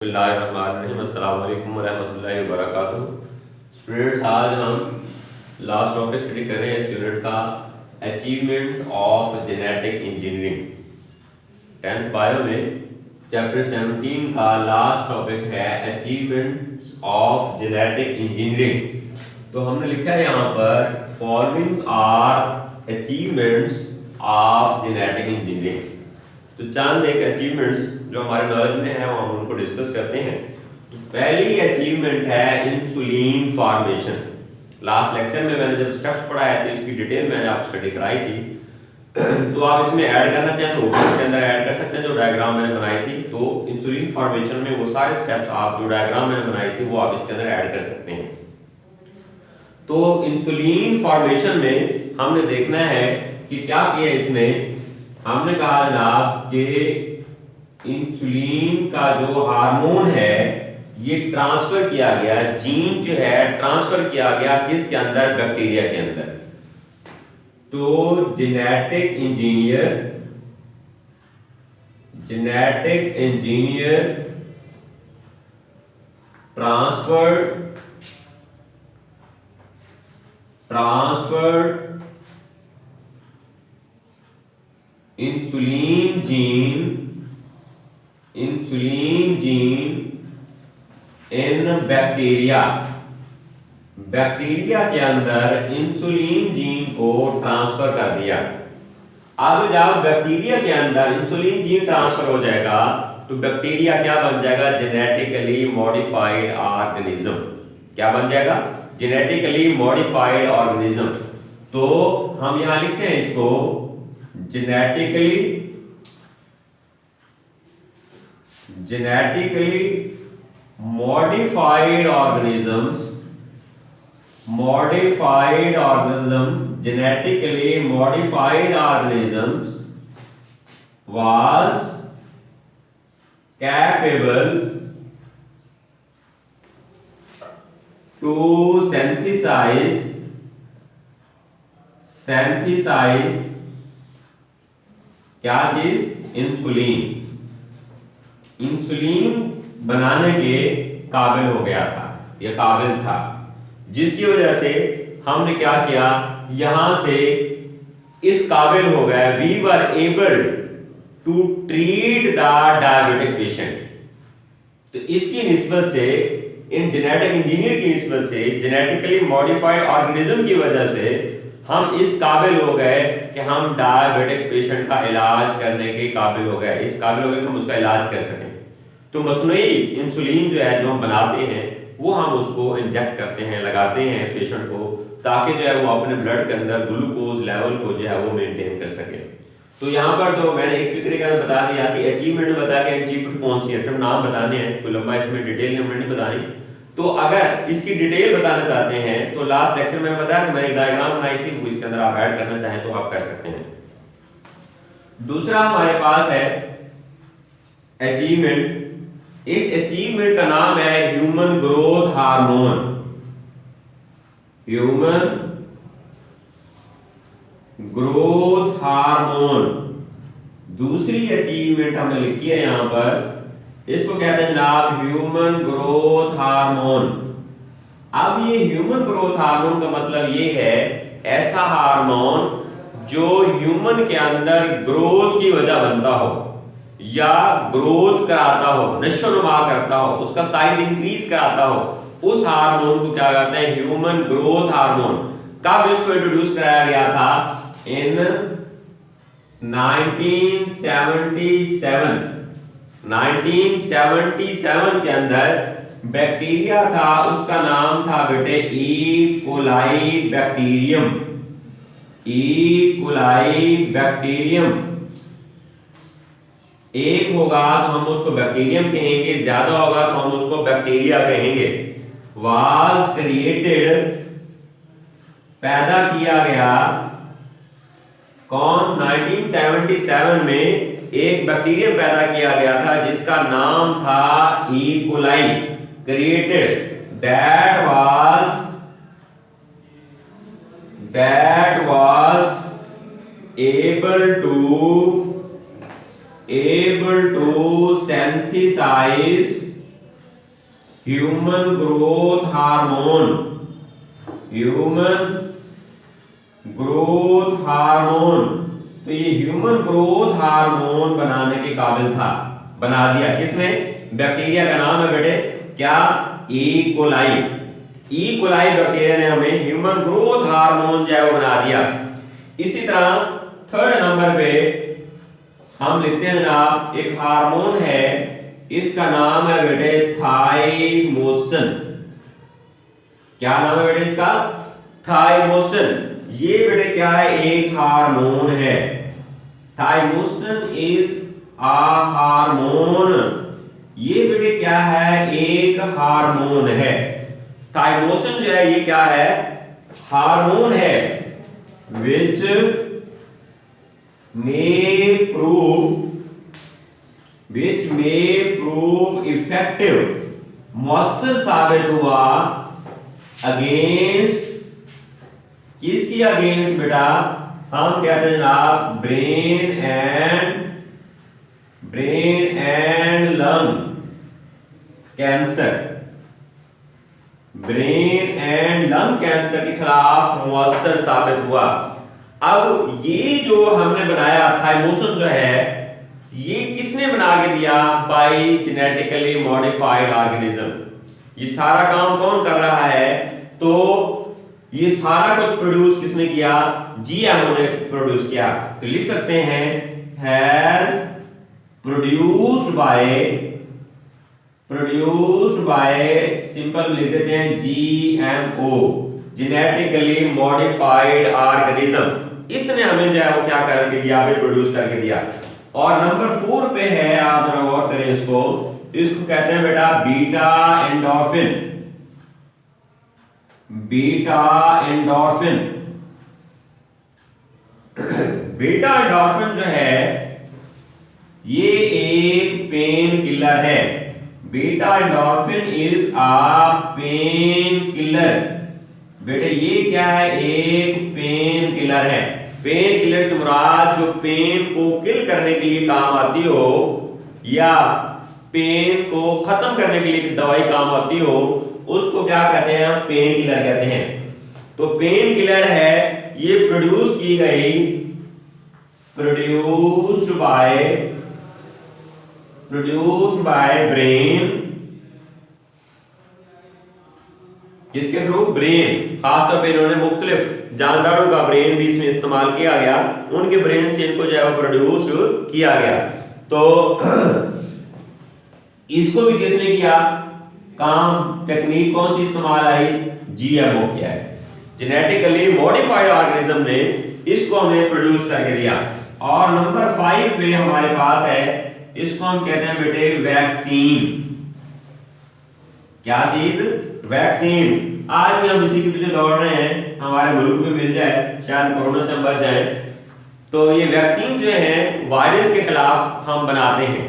अस्सलाम वालेकुम वरहमतुल्लाहि वबरकातुहू। स्टूडेंट्स, आज हम लास्ट टॉपिक स्टडी कर रहे हैं इस यूनिट का, achievement of genetic engineering. 10th bio में चैप्टर 17 का लास्ट टॉपिक है अचीवमेंट्स ऑफ जेनेटिक इंजीनियरिंग। तो हमने लिखा है यहाँ पर followings are achievements of genetic engineering. तो चंद एक अचीवमेंट्स जो हमारे नॉलेज में है वो हम उनको डिस्कस करते हैं। तो पहली अचीवमेंट है इंसुलिन फॉर्मेशन। लास्ट लेक्चर में मैंने जब स्टेप्स पढ़ाए थे उसकी डिटेल मैंने आपको स्टडी कराई थी। तो आप इसमें ऐड करना चाहें तो इसके अंदर ऐड कर सकते हैं जो डायग्राम मैंने बनाई थी। तो इंसुलिन फॉर्मेशन में वो सारे स्टेप्स आप जो डायग्राम मैंने बनाई थी वो आप इसके अंदर ऐड कर सकते हैं। तो इंसुलिन फॉर्मेशन में हमने देखना है कि क्या किया इसमें। हमने कहा जनाब कि इंसुलिन का जो हार्मोन है ये ट्रांसफर किया गया, जीन जो है ट्रांसफर किया गया किसके अंदर, बैक्टीरिया के अंदर। तो genetic engineer transferred insulin gene in bacteria के अंदर इंसुलिन जीन को ट्रांसफर कर दिया। अब जब बैक्टीरिया के अंदर इंसुलिन जीन ट्रांसफर हो जाएगा तो बैक्टीरिया क्या बन जाएगा, जेनेटिकली मॉडिफाइड ऑर्गेनिज्म। क्या बन जाएगा, जेनेटिकली मॉडिफाइड ऑर्गेनिज्म। तो हम यहां लिखते हैं इसको genetically modified organisms was capable to synthesize क्या चीज, इंसुलिन बनाने के काबिल हो गया था, यह काबिल था, जिसकी वजह से हमने क्या किया, यहां से इस काबिल हो गया, we were able to treat the diabetic patient. तो इसकी निस्बत से, इन जेनेटिक इंजीनियर की निस्बत से, जेनेटिकली मॉडिफाइड ऑर्गेनिज्म की वजह से हम इस काबिल हो गए कि हम डायबिटिक पेशेंट का इलाज करने के काबिल हो गए, इस काबिल हो गए कि हम उसका इलाज कर सकें। तो मसनूई इंसुलिन जो है जो हम बनाते हैं वो हम उसको इंजेक्ट करते हैं, लगाते हैं पेशेंट को, ताकि जो है वो अपने ब्लड के अंदर ग्लूकोज लेवल को जो है वो मेंटेन कर सके। तो यहाँ पर तो मैंने एक फिक्रे का बता दिया कि अचीवमेंट बता के अचीवमेंट कौन सी है, सिर्फ नाम बताने हैं, कोई लंबा इसमें डिटेल नहीं बतानी। तो अगर इसकी डिटेल बताना चाहते हैं तो लास्ट लेक्चर में बताया कि मैंने एक डायग्राम बनाई थी, वो इसके अंदर आप ऐड करना चाहें तो आप कर सकते हैं। दूसरा हमारे पास है अचीवमेंट। इस अचीवमेंट का नाम है ह्यूमन ग्रोथ हार्मोन। दूसरी अचीवमेंट हमने लिखी है यहां पर, इसको कहते हैं जनाब ह्यूमन ग्रोथ हार्मोन। अब ये ह्यूमन ग्रोथ हार्मोन का मतलब ये है ऐसा हार्मोन जो ह्यूमन के अंदर ग्रोथ की वजह बनता हो या ग्रोथ कराता हो, नशोनुमा करता हो, उसका साइज इंक्रीज कराता हो, उस हार्मोन को क्या कहते हैं, ह्यूमन ग्रोथ हार्मोन। कब इसको इंट्रोड्यूस कराया गया था, इन 1977 के अंदर बैक्टीरिया था, उसका नाम था बेटे ई कोलाई बैक्टीरियम। एक होगा तो हम उसको बैक्टीरियम कहेंगे, ज्यादा होगा तो हम उसको बैक्टीरिया कहेंगे। वाज क्रिएटेड, पैदा किया गया कौन, 1977 में एक बैक्टीरियम पैदा किया गया था जिसका नाम था E coli. Created, that was able to synthesize human growth hormone, human growth hormone. तो ये ह्यूमन ग्रोथ हार्मोन बनाने के काबिल था, बना दिया किसने? बैक्टीरिया का नाम है बेटे क्या? E coli. E coli bacteria ने हमें ह्यूमन ग्रोथ हार्मोन जो है वो बना दिया। इसी तरह थर्ड नंबर पे हम लिखते हैं जनाब, एक हार्मोन है, इसका नाम है बेटे थाइमोसिन। क्या नाम है बेटे इसका? थाइमोसिन। ये बेटे क्या है? एक हार्मोन है। Thymosin is a hormone. ये बेटे क्या है? एक हार्मोन है। थाइमोसिन जो है ये क्या है? हार्मोन है। विच मे प्रूव इफेक्टिव, मौसर साबित हुआ अगेंस्ट, किसकी अगेंस्ट बेटा? हम कहते हैं जनाब brain and lung cancer. Brain and lung cancer के खिलाफ मौसर साबित हुआ। अब ये जो हमने बनाया थाइमोसिन जो है, ये किसने बना के दिया? By genetically modified organism. ये सारा काम कौन कर रहा है? तो ये सारा कुछ प्रोड्यूस किसने किया? जीएमओ ने प्रोड्यूस किया। तो लिख सकते हैं हैज प्रोड्यूस्ड बाय सिंपल लिख देते हैं जीएमओ, जेनेटिकली मॉडिफाइड ऑर्गेनिज्म। इसने हमें जो है वो क्या करके दिया? प्रोड्यूस करके दिया। और नंबर 4 पे है, आप जरा गौर करें इसको कहते हैं बेटा beta endorphin. Beta endorphin, beta endorphin जो है ये एक पेन किलर है। Beta endorphin is a pain killer. बेटे ये क्या है? एक पेन किलर है। पेन किलर से मुराद जो पेन को किल करने के लिए काम आती हो या पेन को खत्म करने के लिए दवाई काम आती हो, उसको क्या कहते हैं? हम पेन किलर कहते हैं। तो पेन किलर है, ये प्रोड्यूस्ड बाय ब्रेन। किसके थ्रू? ब्रेन। खासतौर पे इन्होंने मुख्तलिफ जानदारों का ब्रेन भी इसमें इस्तेमाल किया गया, उनके ब्रेन से इनको जो है वो प्रोड्यूस किया गया। तो इसको भी किसने किया काम? टेक्निक कौन सी इस्तेमाल आई? जीएमओ किया है, जेनेटिकली मॉडिफाइड ऑर्गेनिज्म ने इसको हमें प्रोड्यूस करके दिया। और नंबर 5 पे हमारे पास है, इसको हम कहते हैं बेटे वैक्सीन। क्या चीज? वैक्सीन। आज भी हम इसी के पीछे दौड़ रहे हैं, हमारे मुल्क में मिल जाए, शायद कोरोना से हम बच जाए। तो ये वैक्सीन जो है वायरस के खिलाफ हम बनाते हैं,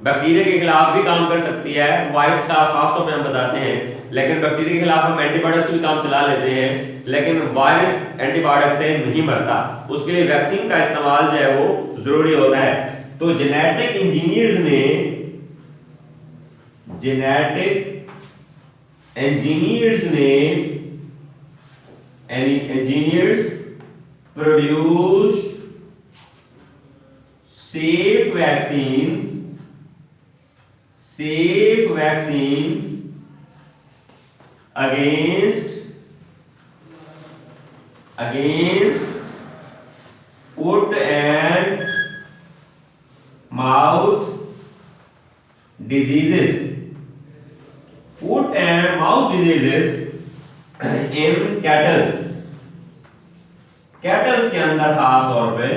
बैक्टीरिया के खिलाफ भी काम कर सकती है, वायरस का खासतौर पे हम बताते हैं, लेकिन बैक्टीरिया के खिलाफ हम एंटीबायोटिक से भी काम चला लेते हैं, लेकिन वायरस एंटीबायोटिक से नहीं मरता, उसके लिए वैक्सीन का इस्तेमाल जो है वो जरूरी होता है। तो genetic engineers produced safe vaccines against foot and mouth diseases in kettles के अंदर। खास तौर पे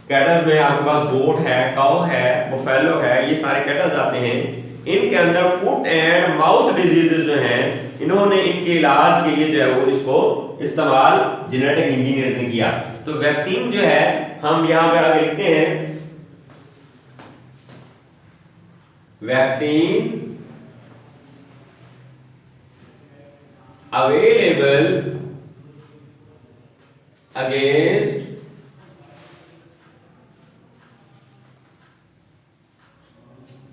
कैटल्स में आपके पास गोट है, काऊ है, बुफेलो है, ये सारे कैटल्स आते हैं। इनके अंदर फुट एंड माउथ डिजीजेस जो हैं, इन्होंने इनके इलाज के लिए जो है वो इसको इस्तेमाल जेनेटिक इंजीनियर्स ने किया। तो वैक्सीन जो है हम यहां पे आगे लिखते हैं वैक्सीन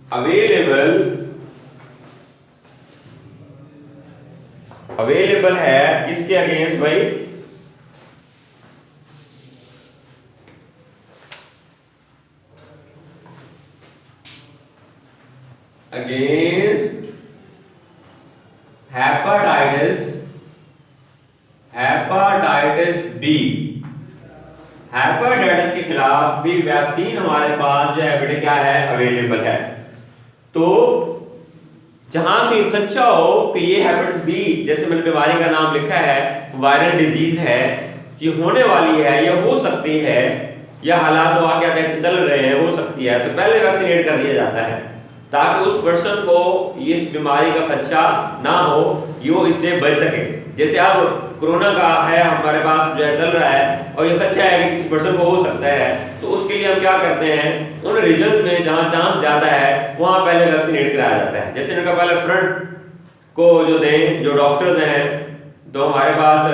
available अवेलेबल है किसके अगेंस्ट भाई? Against hepatitis B. हेपेटाइटिस के खिलाफ भी वैक्सीन हमारे पास जो है बेटे क्या है? अवेलेबल है। तो जहां भी खदशा हो कि ये हेपेटाइटिस बी, जैसे मैंने बीमारी का नाम लिखा है, वायरल डिजीज है, ये होने वाली है या हो सकती है, या हालात वाकयात ऐसे चल रहे हैं, हो सकती है, तो पहले वैक्सीनेट कर दिया जाता है ताकि उस पर्सन को इस बीमारी का खदशा ना हो, वो इससे बच सके। जैसे अब कोरोना का है हमारे पास जो है चल रहा है और ये खदशा है कि किसी पर्सन को हो सकता है, तो उसके लिए हम क्या करते हैं, उन रीजन्स में जहां चांस ज्यादा है वहां पहले वैक्सीनेट कराया जाता है। जैसे इनका पहले फ्रंट को जो दें, जो डॉक्टर्स हैं, तो हमारे पास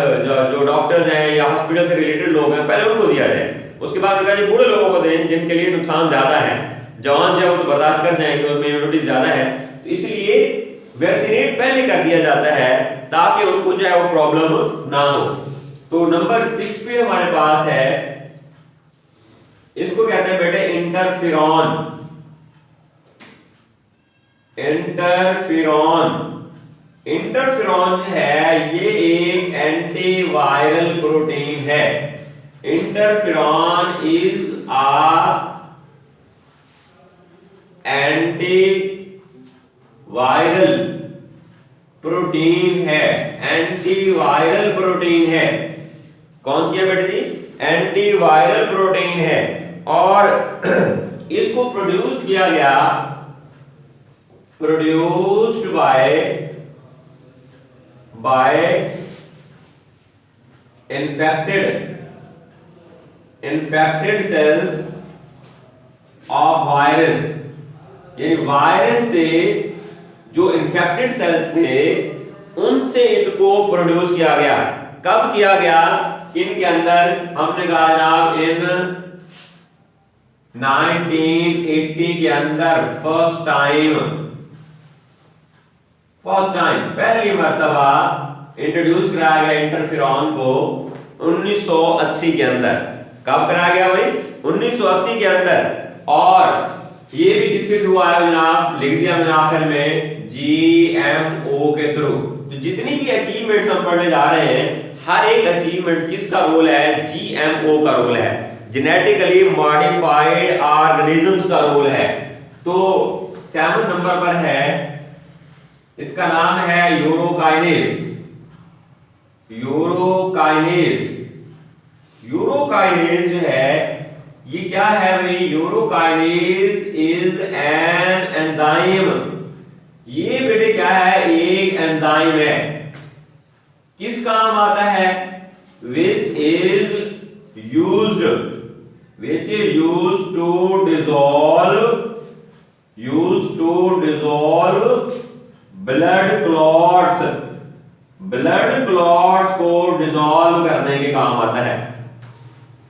जो डॉक्टर्स हैं या हॉस्पिटल से रिलेटेड लोग हैं, पहले उनको दिया जाए। उसके बाद उनका जो बूढ़े लोगों को दें जिनके लिए नुकसान ज्यादा है, जवान जो है वो तो बर्दाश्त कर जाएंगे, उनमें इम्यूनिटी ज्यादा है, तो इसलिए वैक्सीनेट पहले कर दिया जाता है ताकि उनको जो है वो प्रॉब्लम ना हो। तो नंबर 6 पे हमारे पास है, इसको कहते हैं बेटे इंटरफेरॉन। इंटरफेरॉन जो है ये एक एंटीवायरल प्रोटीन है। Interferon is anti viral protein है, एंटीवायरल प्रोटीन है। कौन सी है बेटे जी? एंटीवायरल प्रोटीन है। और इसको प्रोड्यूस किया गया, produced by infected cells of virus, यानी वायरस से जो इन्फेक्टेड सेल्स थे उनसे इनको प्रोड्यूस किया गया। कब किया गया? इनके अंदर हमने कहा जनाब इन 1980 के अंदर फर्स्ट टाइम पहली मर्तबा इंट्रोड्यूस कराया गया इंटरफेरॉन को 1980 के अंदर। कब कराया गया भाई? 1980 के अंदर। और ये भी किसके थ्रू आया जनाब? लिख दिया मैंने आखिर में, GMO के थ्रू। तो जितनी भी अचीवमेंट्स हम पढ़ने जा रहे हैं, हर एक अचीवमेंट किसका रोल है? GMO का रोल है, जेनेटिकली मॉडिफाइड ऑर्गेनिजम्स का रोल है। तो 7 नंबर पर है, इसका नाम है यूरोकाइनेस। यूरोकाइनेस जो है ये क्या है भाई? Urokinase is an enzyme. ये बेटे क्या है? एक एंजाइम है। किस काम आता है? which is used to dissolve blood clots को डिसॉल्व करने के काम आता है।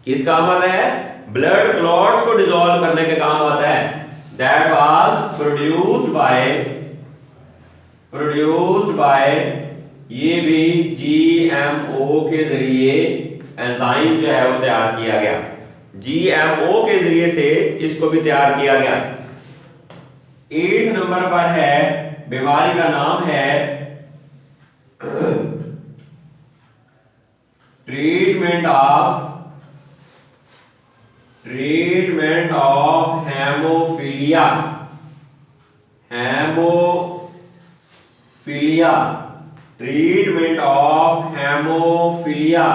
किस काम आता है? ब्लड क्लॉट्स को डिसॉल्व करने के काम आता है। दैट वाज प्रोड्यूस्ड बाय ये भी GMO के जरिए एंजाइम जो है वो तैयार किया गया। GMO के जरिए से इसको भी तैयार किया गया। 8 नंबर पर है, बीमारी का नाम है treatment of haemophilia. Treatment of haemophilia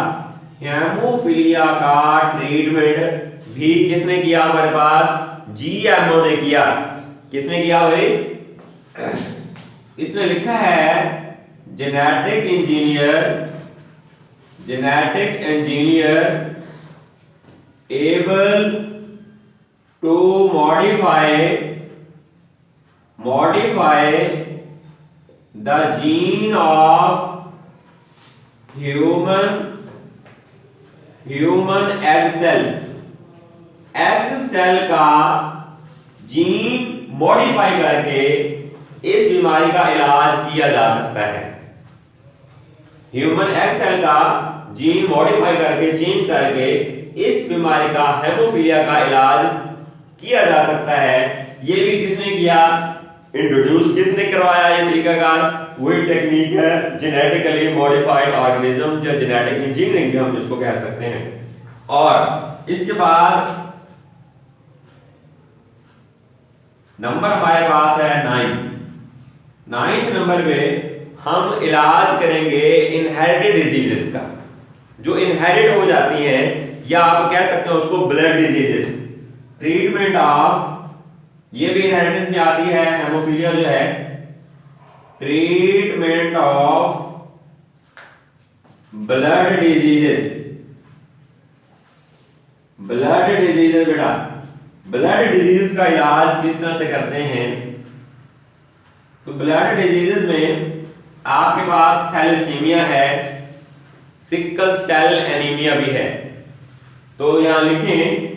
का ट्रीटमेंट भी किसने किया? हमारे पास GMO ने किया। किसने किया भाई? इसने लिखा है genetic engineer able to modify the gene of human egg cell का जीन मॉडिफाई करके इस बीमारी का इलाज किया जा सकता है। ह्यूमन एक्स सेल का जीन मॉडिफाई करके चेंज करके इस बीमारी का हेमोफीलिया का इलाज किया जा सकता है। ये भी किसने किया, इंट्रोड्यूस किसने करवाया, ये तरीकाकार वही टेक्निक है जेनेटिकली मॉडिफाइड ऑर्गेनिज्म, जो जेनेटिक इंजीनियरिंग हम जिसको कह सकते हैं। और इसके बाद नंबर हमारे पास है 9th नंबर पे हम इलाज करेंगे इनहेरिटेड डिजीजेस का, जो इनहेरिट हो जाती हैं, या आप कह सकते हो उसको ब्लड डिजीजेस। ट्रीटमेंट ऑफ, ये भी इनहेरिटेंस में आती है हेमोफीलिया जो है, treatment of blood diseases. Blood diseases बेटा, ब्लड डिजीज का इलाज किस तरह से करते हैं, तो ब्लड डिजीजेस में आपके पास थैलेसीमिया है, सिकल सेल एनीमिया भी है। तो यहां लिखें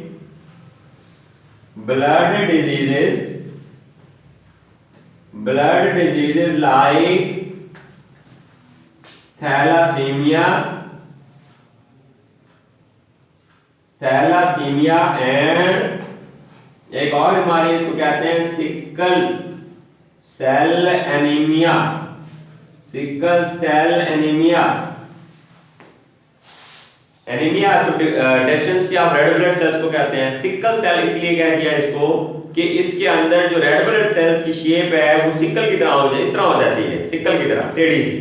blood diseases like thalassaemia and एक और बीमारी इसको कहते हैं सिकल सेल एनीमिया। एनीमिया तो deficiency of red blood cells को कहते हैं। सिकल सेल इसलिए कह दिया इसको कि इसके अंदर जो रेड ब्लड सेल्स की शेप है वो सिकल की तरह हो जाए, इस तरह हो जाती है, सिकल की तरह टेढ़ी सी,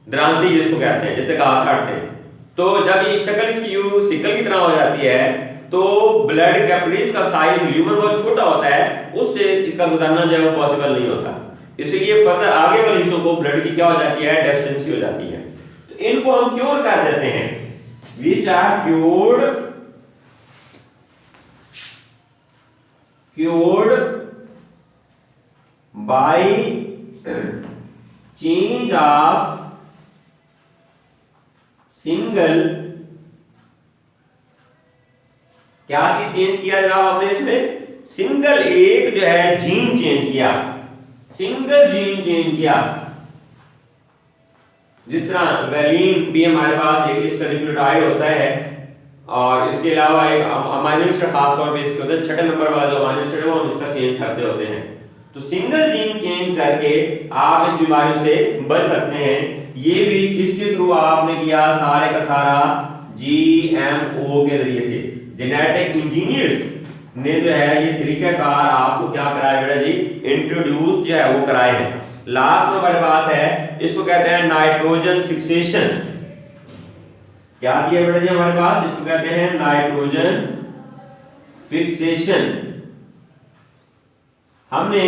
द्रांति जिसको कहते हैं, जैसे घास काटते हैं। तो जब ये शक्ल इसकी सिकल की तरह हो जाती है तो ब्लड कैपिलरीज का साइज ल्यूमन बहुत छोटा होता है, उससे इसका गुजरना जो है वो पॉसिबल नहीं होता। इसलिए फर्दर आगे वाले हिस्सों को ब्लड की क्या हो जाती है, डेफिशिएंसी हो जाती है। तो इनको हम क्योर कर देते हैं, which are cured by change of single, क्या चीज चेंज किया जनाब हमने इसमें, सिंगल एक जो है जीन चेंज किया, सिंगल जीन चेंज किया। जिस तरह वैलिन भी हमारे पास एक इसका न्यूक्लियोटाइड होता है, और इसके अलावा एक अमाइनो एसिड खास तौर पे इसके होता है, 6 नंबर वाला जो अमाइनो एसिड है वो हम इसका चेंज करते होते हैं। तो सिंगल जीन चेंज करके आप इस बीमारी से बच सकते हैं। ये भी किसके थ्रू आपने किया, सारे का सारा जीएमओ के जरिए से। जेनेटिक इंजीनियर्स ने जो है ये तरीकाकार आपको क्या कराया बेटा जी, इंट्रोड्यूस जो है वो कराए हैं। लास्ट में हमारे पास है, इसको कहते हैं नाइट्रोजन फिक्सेशन। क्या दिया बेटा जी हमारे पास, इसको कहते हैं नाइट्रोजन फिक्सेशन। हमने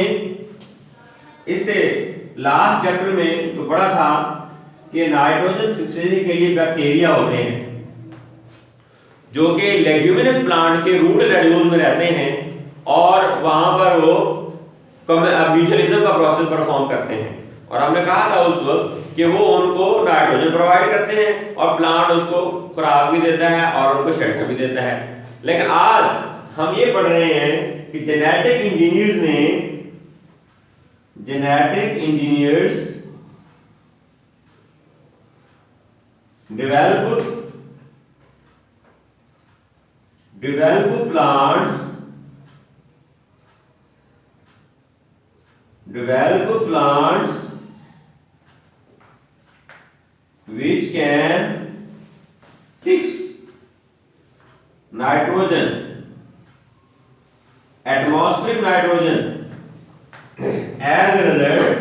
इससे लास्ट चैप्टर में तो पढ़ा था कि नाइट्रोजन फिक्सेशन के लिए बैक्टीरिया होते हैं जो कि लेग्यूमिनस प्लांट के रूट रेडियोल में रहते हैं, और वहां पर वो म्यूचुअलिज्म का प्रोसेस परफॉर्म करते हैं। और हमने कहा था उस वक्त कि वो उनको नाइट्रोजन प्रोवाइड करते हैं और प्लांट उसको खुराक भी देता है और उनको शेल्टर भी देता है। लेकिन आज हम ये पढ़ रहे हैं कि genetic engineers develop plants which can fix nitrogen, atmospheric nitrogen, as a result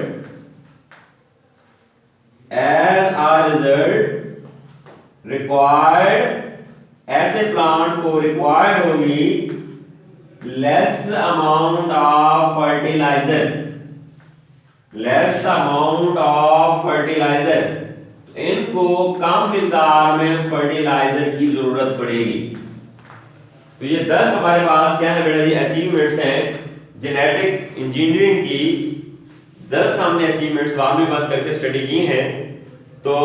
required, ऐसे प्लांट को रिक्वायर्ड होगी लेस अमाउंट ऑफ फर्टिलाइजर, इनको कम मिकदार में फर्टिलाइजर की जरूरत पड़ेगी। तो ये 10 हमारे पास क्या है बेटा जी अचीवमेंट्स हैं जेनेटिक इंजीनियरिंग की। 10 हमने अचीवमेंट्स वहां भी बंद करके स्टडी की हैं। तो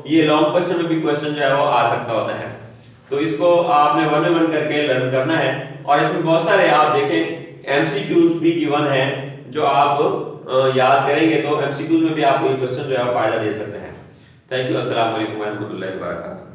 ये लॉन्ग क्वेश्चन में भी क्वेश्चन जो है वो आ सकता होता है, तो इसको आपने 1 में 1 करके लर्न करना है। और इसमें बहुत सारे आप देखें एमसीक्यूज भी गिवन है जो आप याद करेंगे तो एमसीक्यूज में भी आपको ये क्वेश्चन जो है फायदा दे सकते हैं। Thank you. अस्सलाम वालेकुम व रहमतुल्लाहि व बरकातहू।